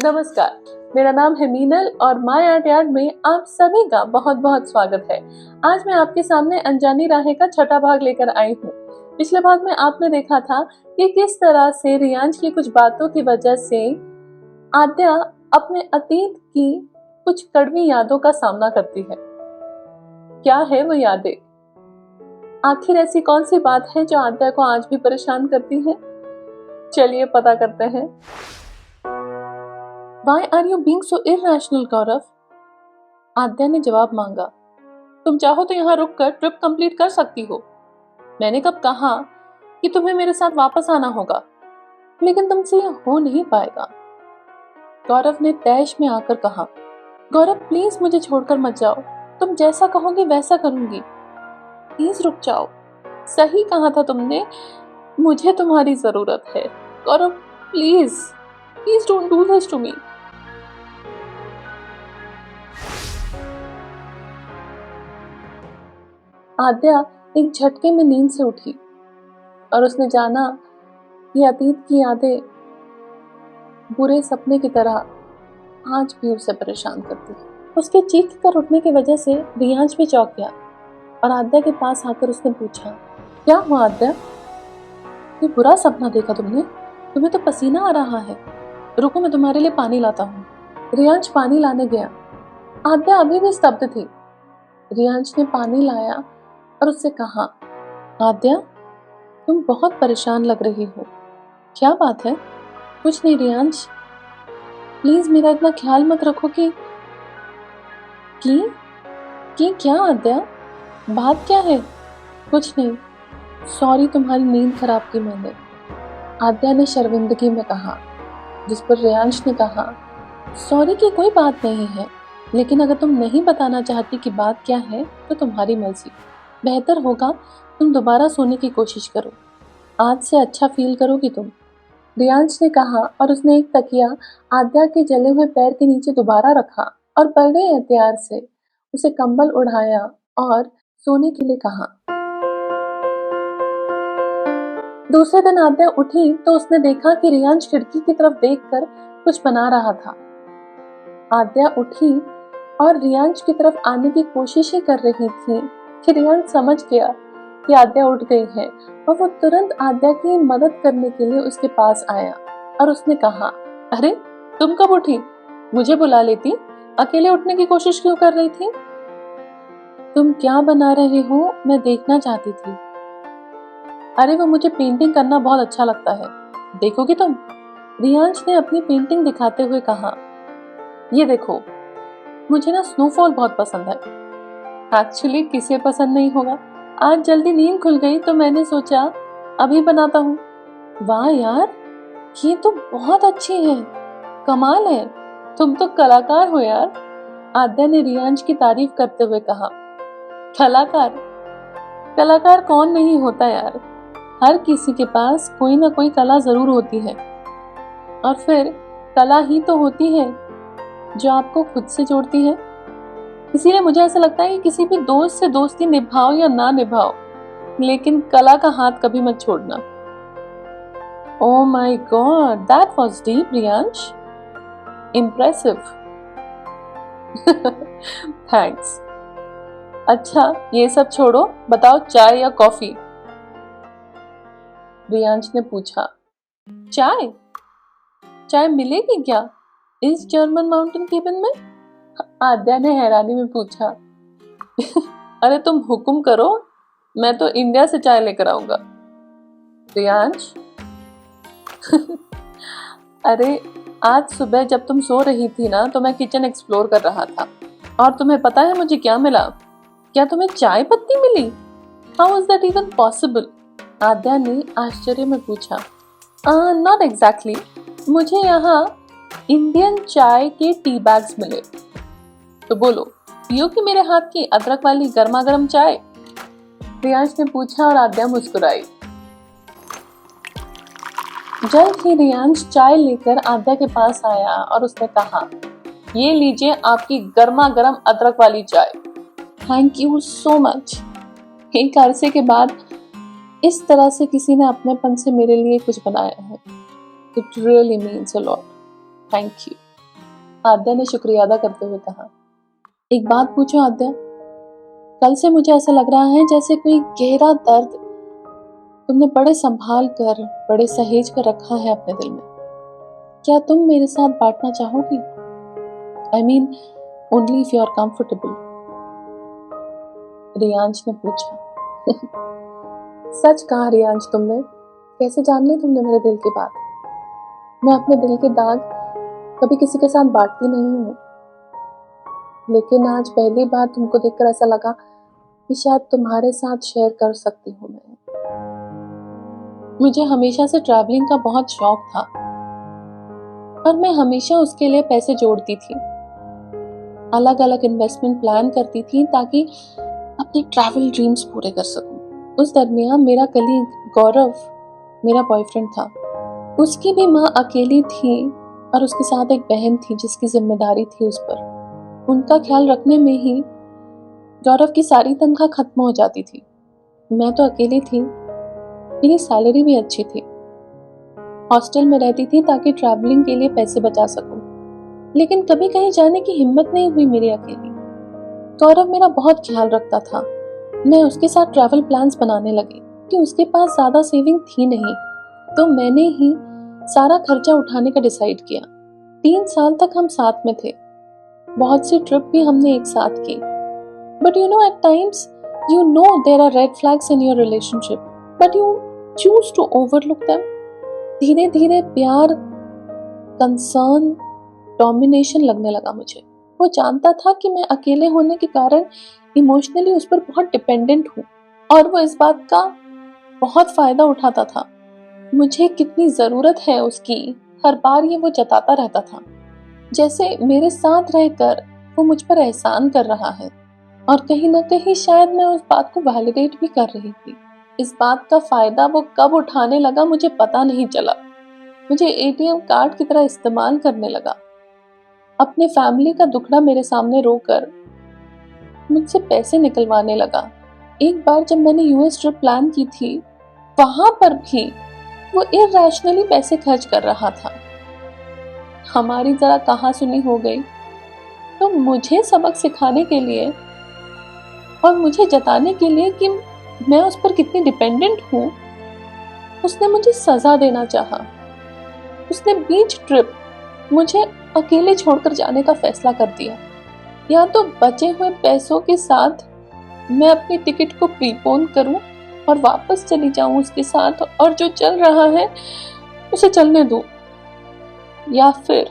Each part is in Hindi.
नमस्कार, मेरा नाम है मीनल और माय आर्ट यार्ड में आप सभी का बहुत बहुत स्वागत है। आज मैं आपके सामने अनजानी राहें का छठा भाग लेकर आई हूँ। पिछले भाग में आपने देखा था कि किस तरह से रियांश की कुछ बातों की वजह से आद्या अपने अतीत की कुछ कड़वी यादों का सामना करती है। क्या है वो यादें? आखिर ऐसी कौन सी बात है जो आद्या को आज भी परेशान करती है? चलिए पता करते हैं। Why are you being so irrational, गौरव? आद्या ने जवाब मांगा। तुम चाहो तो यहाँ रुक कर ट्रिप कंप्लीट कर सकती हो। मैंने कब कहा कि तुम्हें मेरे साथ वापस आना होगा, लेकिन तुमसे यह हो नहीं पाएगा। गौरव ने तैश में आकर कहा, गौरव प्लीज मुझे छोड़कर मत जाओ, तुम जैसा कहोगे वैसा करूंगी। प्लीज रुक जाओ। सही कहा था तुमने, मुझे तुम्हारी जरूरत है। Gaurav please please don't do this to me. Aadya एक झटके में नींद से उठी और उसने जाना कि अतीत की यादें बुरे सपने की तरह आज भी उसे परेशान करती है। उसके चीख कर उठने की वजह से रियांश भी चौंक गया और आद्या के पास आकर उसने पूछा, क्या हुआ आद्या? कोई बुरा सपना देखा तुमने? तुम्हें तो पसीना आ रहा है। रुको मैं तुम्हारे लिए पानी लाता हूँ। रियांश पानी लाने गया। आद्या अभी भी स्तब्ध थी। रियांश ने पानी लाया और उससे कहा, आद्या तुम बहुत परेशान लग रही हो। क्या बात है? कुछ नहीं रियांश, प्लीज मेरा इतना ख्याल मत रखो कि क्या आद्या? बात क्या है? कुछ नहीं, सॉरी तुम्हारी नींद खराब की मैंने, आद्या ने शर्मिंदगी में कहा। जिस पर रियांश ने कहा, सॉरी की कोई बात नहीं है, लेकिन अगर तुम नहीं बताना चाहती कि बात क्या है तो तुम्हारी मर्जी। बेहतर होगा तुम दोबारा सोने की कोशिश करो, आज से अच्छा फील करोगी तुम, रियांश ने कहा और उसने एक तकिया आद्या के जले हुए पैर के नीचे दोबारा रखा और बड़े एहतियात से उसे कंबल उड़ाया और सोने के लिए कहा। दूसरे दिन आद्या उठी तो उसने देखा कि रियांश खिड़की की तरफ देखकर कुछ बना रहा था। आद्या उठी और रियांश की तरफ आने की कोशिश ही कर रही थी कि रियांश समझ गया कि आद्या उठ गई है और वो तुरंत आद्या की मदद करने के लिए उसके पास आया और उसने कहा, अरे तुम कब उठी? मुझे बुला लेती, अकेले उठने की कोशिश क्यों कर रही थी? तुम क्या बना रहे हो मैं देखना चाहती थी। अरे वो मुझे पेंटिंग करना बहुत अच्छा लगता है, देखोगी तुम? रियांश ने अपनी पेंटिंग दिखाते हुए कहा। ये देखो, मुझे ना स्नोफॉल बहुत पसंद है। एक्चुअली किसे पसंद नहीं होगा। आज जल्दी नींद खुल गई तो मैंने सोचा अभी बनाता हूँ। वाह यार, ये तो बहुत अच्छी है, कमाल है, तुम तो कलाकार हो यार, आद्या ने रियांश की तारीफ करते हुए कहा। कलाकार कौन नहीं होता यार, हर किसी के पास कोई ना कोई कला जरूर होती है, और फिर कला ही तो होती है जो आपको खुद से जोड़ती है। इसीलिए मुझे ऐसा लगता है कि किसी भी दोस्त से दोस्ती निभाओ या ना निभाओ, लेकिन कला का हाथ कभी मत छोड़ना। Oh my God, that was deep Riyansh, impressive. Thanks. अच्छा ये सब छोड़ो, बताओ चाय या कॉफी? रियांश ने पूछा। चाय मिलेगी क्या इस जर्मन माउंटेन केबिन में? आद्या ने हैरानी में पूछा। अरे तुम हुक्म करो, मैं तो इंडिया से चाय लेकर आऊंगा। रियांश अरे आज सुबह जब तुम सो रही थी ना तो मैं किचन एक्सप्लोर कर रहा था और तुम्हें पता है मुझे क्या मिला? क्या तुम्हें चाय पत्ती मिली? How is that even possible? Aadya ने आश्चर्य में पूछा। नॉट एग्जैक्टली, मुझे यहाँ इंडियन चाय के टी बैग्स मिले। तो बोलो, पियोगी मेरे हाथ की अदरक वाली गर्मा गर्म चाय? रियांश ने पूछा और आद्या मुस्कुराई। जल्द ही रियांश चाय लेकर आद्या के पास आया और उसने कहा, ये लीजिए आपकी गर्मा गर्म अदरक वाली चाय। Thank you so much. एक अरसे के बाद इस तरह से किसी ने अपनेपन से मेरे लिए कुछ बनाया है। It really means a lot. Thank you. Aadya ने शुक्रिया अदा करते हुए कहा। एक बात पूछो आद्या, कल से मुझे ऐसा लग रहा है जैसे कोई गहरा दर्द तुमने बड़े संभाल कर, बड़े सहेज कर रखा है अपने दिल में। क्या तुम मेरे साथ बांटना चाहोगी? I mean only if you are comfortable, Riyansh ने पूछा। सच कहा रियांश तुमने, कैसे जान ली तुमने मेरे दिल की बात? मैं अपने दिल के दाग कभी किसी के साथ बांटती नहीं हूँ, लेकिन आज पहली बार तुमको देखकर ऐसा लगा कि शायद तुम्हारे साथ शेयर कर सकती हूँ मैं। मुझे हमेशा से ट्रैवलिंग का बहुत शौक था और मैं हमेशा उसके लिए पैसे जोड़ती थी, अलग अलग इन्वेस्टमेंट प्लान करती थी ताकि अपने ट्रैवल ड्रीम्स पूरे कर सकूं। उस दरमियान मेरा कलीग गौरव मेरा बॉयफ्रेंड था। उसकी भी माँ अकेली थी और उसके साथ एक बहन थी जिसकी जिम्मेदारी थी उस पर। उनका ख्याल रखने में ही गौरव की सारी तनख्वाह खत्म हो जाती थी। मैं तो अकेली थी, मेरी सैलरी भी अच्छी थी। हॉस्टल में रहती थी ताकि ट्रैवलिंग के लिए पैसे बचा सकूं, लेकिन कभी कहीं जाने की हिम्मत नहीं हुई मेरी अकेली। गौरव मेरा बहुत ख्याल रखता था। मैं उसके साथ ट्रैवल प्लान्स बनाने लगी कि उसके पास ज्यादा सेविंग थी नहीं, तो मैंने ही सारा खर्चा उठाने का डिसाइड किया। 3 साल तक हम साथ में थे, बहुत सी ट्रिप भी हमने एक साथ की। But you know at times you know there are red flags in your relationship, but you choose to overlook them. धीरे धीरे प्यार, कंसर्न, डोमिनेशन लगने लगा मुझे। वो जानता था कि मैं अकेले होने के कारण इमोशनली उस पर बहुत डिपेंडेंट हूँ और वो इस बात का बहुत फायदा उठाता था। मुझे कितनी जरूरत है उसकी, हर बार ये वो जताता रहता था, जैसे मेरे साथ रहकर वो मुझ पर एहसान कर रहा है। और कहीं ना कहीं शायद मैं उस बात को वैलिडेट भी कर रही थी। इस बात का फायदा वो कब उठाने लगा मुझे पता नहीं चला। मुझे एटीएम कार्ड की तरह इस्तेमाल करने लगा। अपने फैमिली का दुखड़ा मेरे सामने रोकर मुझसे पैसे निकलवाने लगा। एक बार जब मैंने यूएस ट्रिप प्लान की थी, वहां पर भी वो इरैशनली पैसे खर्च कर रहा था। हमारी जरा कहासुनी हो गई तो मुझे सबक सिखाने के लिए और मुझे जताने के लिए कि मैं उस पर कितनी डिपेंडेंट हूँ, उसने मुझे सजा देना चाहा। उसने बीच ट्रिप मुझे अकेले छोड़कर जाने का फैसला कर दिया। या तो बचे हुए पैसों के साथ मैं अपनी टिकट को प्रीपोन करूं और वापस चली जाऊं उसके साथ और जो चल रहा है उसे चलने दूं, या फिर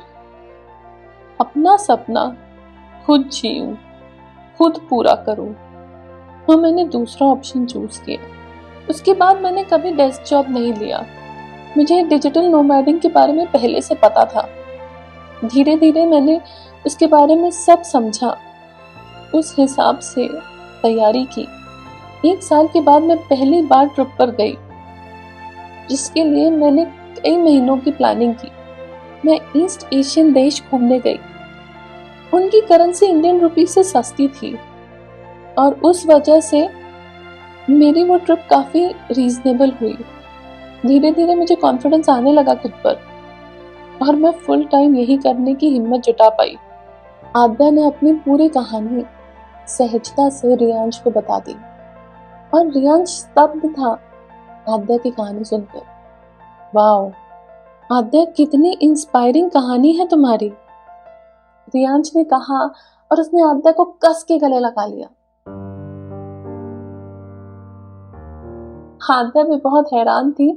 अपना सपना खुद जीऊं, खुद पूरा करूं। तो मैंने दूसरा ऑप्शन चूज किया। उसके बाद मैंने कभी डेस्क जॉब नहीं लिया। मुझे डिजिटल नोमैडिंग के बारे में पहले से पता था। धीरे धीरे मैंने उसके बारे में सब समझा, उस हिसाब से तैयारी की। 1 साल के बाद मैं पहली बार ट्रिप पर गई, जिसके लिए मैंने कई महीनों की प्लानिंग की। मैं ईस्ट एशियन देश घूमने गई। उनकी करेंसी इंडियन रुपी से सस्ती थी और उस वजह से मेरी वो ट्रिप काफी रीजनेबल हुई। धीरे धीरे मुझे कॉन्फिडेंस आने लगा खुद पर और मैं फुल टाइम यही करने की हिम्मत जुटा पाई। आद्या ने अपनी पूरी कहानी सहजता से रियांश को बता दी और रियांश स्तब्ध था आद्या की कहानी सुनकर। वाओ आद्या, कितनी इंस्पायरिंग कहानी है तुम्हारी, रियांश ने कहा और उसने आद्या को कस के गले लगा लिया। आद्या भी बहुत हैरान थी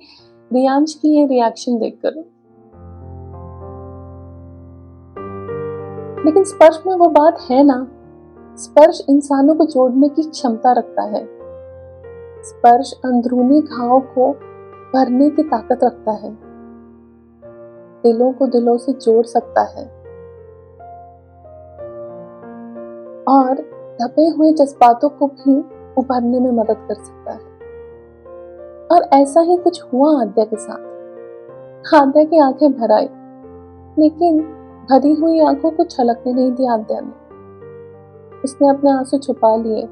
रियांश की ये रिएक्शन देखकर। लेकिन स्पर्श में वो बात है ना, स्पर्श इंसानों को जोड़ने की क्षमता रखता है। स्पर्श अंदरूनी घाव को भरने की ताकत रखता है, दिलों को दिलों से जोड़ सकता है और दबे हुए जज्बातों को भी उभरने में मदद कर सकता है। और ऐसा ही कुछ हुआ आद्या के साथ। आद्या की आंखें भर आई, लेकिन भरी हुई आंखों को छलकने नहीं दिया आद्या ने। उसने अपने आंसू छुपा लिए,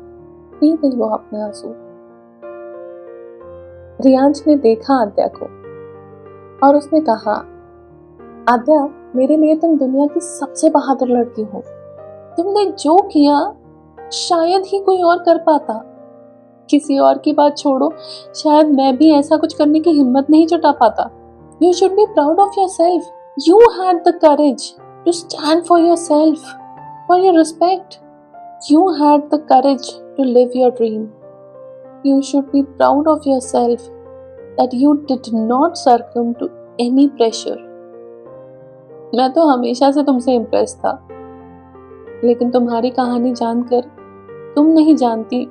पी गई वो अपने आंसू। रियांश ने देखा आद्या को और उसने कहा, आद्या मेरे लिए तुम दुनिया की सबसे बहादुर लड़की हो। तुमने जो किया शायद ही कोई और कर पाता। किसी और की बात छोड़ो, शायद मैं भी ऐसा कुछ करने की हिम्मत नहीं जुटा पाता। You should be proud of yourself. You had the courage to stand for yourself, for your respect. You had the courage to live your dream. You should be proud of yourself that you did not succumb to any pressure. मैं तो हमेशा से तुमसे इम्प्रेस था, लेकिन तुम्हारी कहानी जानकर तुम नहीं जानती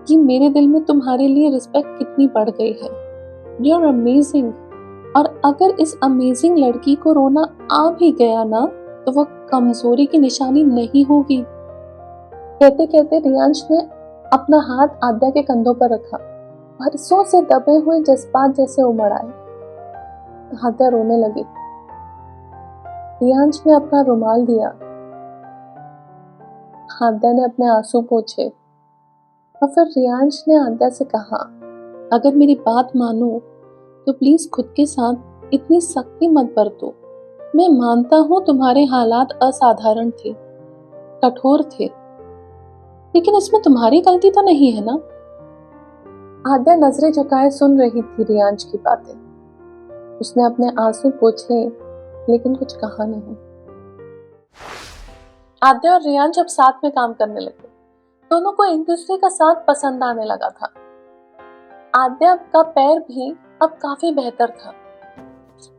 कि मेरे दिल में तुम्हारे लिए रिस्पेक्ट कितनी बढ़ गई है। You are amazing. और अगर इस अमेजिंग लड़की को रोना आ भी गया ना, तो वो कमजोरी की निशानी नहीं होगी। कहते कहते रियांश ने अपना हाथ आद्या के कंधों पर रखा। बरसों से दबे हुए जज्बात जैसे उमड़ आए। आद्या रोने लगी। रियांश ने अपना रुमाल दिया। आद्या ने अपने आंसू पोंछे और फिर रियांश ने आद्या से कहा, अगर मेरी बात मानो तो प्लीज खुद के साथ इतनी सख्ती मत बरतो। मैं मानता हूं तुम्हारे हालात असाधारण थे, कठोर थे, लेकिन इसमें तुम्हारी गलती तो नहीं है ना। आद्या नजरें झुकाए सुन रही थी रियांश की बातें। उसने अपने आंसू पोंछे, लेकिन कुछ कहा नहीं। आद्या और रियांश अब साथ में काम करने लगे। दोनों को एक दूसरे का साथ पसंद आने लगा था। आद्या का पैर भी अब काफी बेहतर था।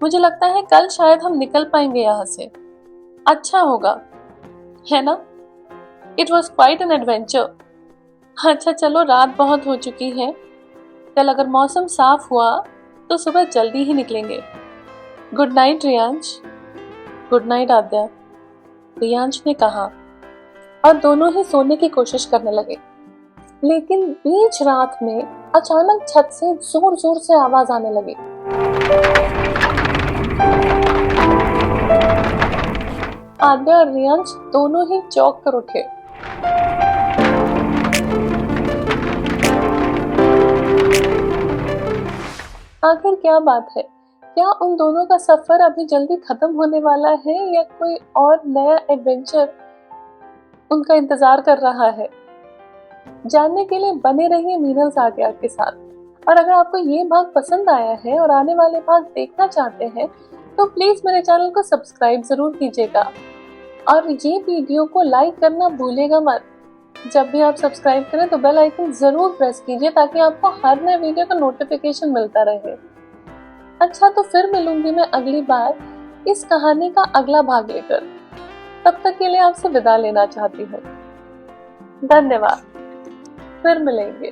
मुझे लगता है कल शायद हम निकल पाएंगे यहाँ से। अच्छा होगा, है ना? It was quite an adventure. अच्छा चलो, रात बहुत हो चुकी है। कल अगर मौसम साफ हुआ तो सुबह जल्दी ही निकलेंगे। Good night Riyansh. Good night Aadya, Riyansh ने कहा और दोनों ही सोने की कोशिश करने लगे। लेकिन बीच रात में अचानक छत से जोर जोर से आवाज आने लगी। आद्या और रियांश दोनों ही चौंक कर उठे। आखिर क्या बात है? क्या उन दोनों का सफर अभी जल्दी खत्म होने वाला है या कोई और नया एडवेंचर उनका इंतजार कर रहा है? जानने के लिए बने रहिए मीनल सादिया के साथ। और अगर आपको ये भाग पसंद आया है और आने वाले भाग देखना चाहते हैं तो प्लीज मेरे चैनल को सब्सक्राइब जरूर कीजिएगा और ये वीडियो को लाइक करना भूलेगा मत। जब भी आप सब्सक्राइब करें तो बेल आइकन जरूर प्रेस कीजिए ताकि आपको हर नए वीडियो का नोटिफिकेशन मिलता रहे। अच्छा, तो फिर मिलूंगी मैं अगली बार इस कहानी का अगला भाग लेकर। तब तक के लिए आपसे विदा लेना चाहती हूँ। धन्यवाद। फिर मिलेंगे।